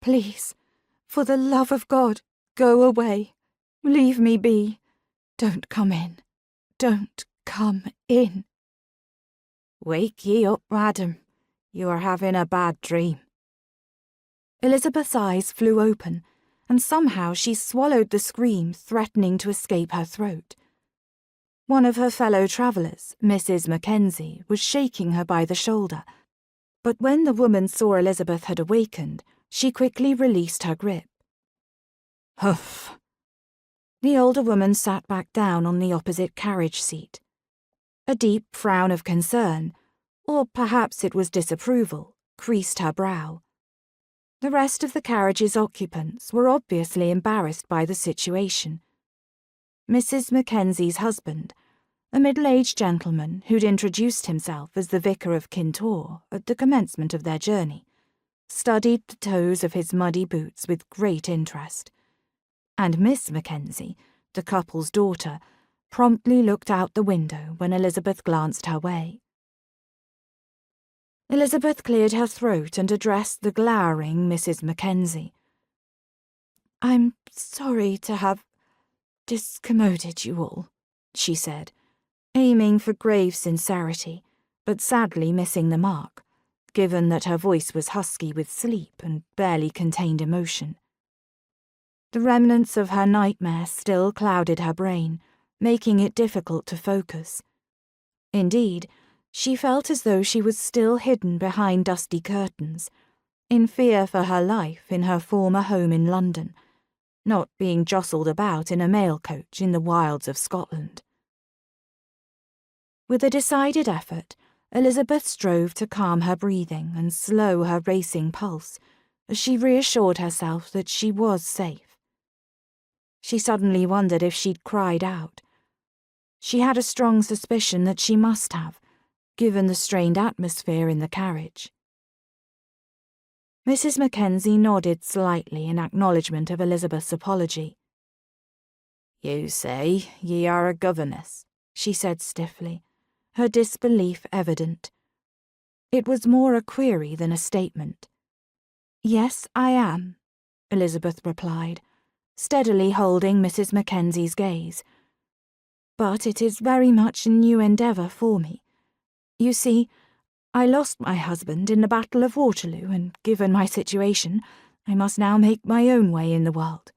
Please, for the love of God, go away. Leave me be. Don't come in. Don't come in. Wake ye up, madam. You are having a bad dream. Elizabeth's eyes flew open, and somehow she swallowed the scream threatening to escape her throat. One of her fellow travellers, Mrs. Mackenzie, was shaking her by the shoulder, but when the woman saw Elizabeth had awakened, she quickly released her grip. Huff! The older woman sat back down on the opposite carriage seat. A deep frown of concern, or perhaps it was disapproval, creased her brow. The rest of the carriage's occupants were obviously embarrassed by the situation. Mrs. Mackenzie's husband, a middle-aged gentleman who'd introduced himself as the vicar of Kintor at the commencement of their journey, studied the toes of his muddy boots with great interest. And Miss Mackenzie, the couple's daughter, promptly looked out the window when Elizabeth glanced her way. Elizabeth cleared her throat and addressed the glowering Mrs. Mackenzie. I'm sorry to have discommoded you all, she said, aiming for grave sincerity, but sadly missing the mark, given that her voice was husky with sleep and barely contained emotion. The remnants of her nightmare still clouded her brain, making it difficult to focus. Indeed, she felt as though she was still hidden behind dusty curtains, in fear for her life in her former home in London, not being jostled about in a mail coach in the wilds of Scotland. With a decided effort, Elizabeth strove to calm her breathing and slow her racing pulse as she reassured herself that she was safe. She suddenly wondered if she'd cried out. She had a strong suspicion that she must have, given the strained atmosphere in the carriage. Mrs. Mackenzie nodded slightly in acknowledgement of Elizabeth's apology. You say ye are a governess, she said stiffly, her disbelief evident. It was more a query than a statement. Yes, I am, Elizabeth replied, steadily holding Mrs. Mackenzie's gaze. But it is very much a new endeavour for me. You see, I lost my husband in the Battle of Waterloo, and given my situation, I must now make my own way in the world.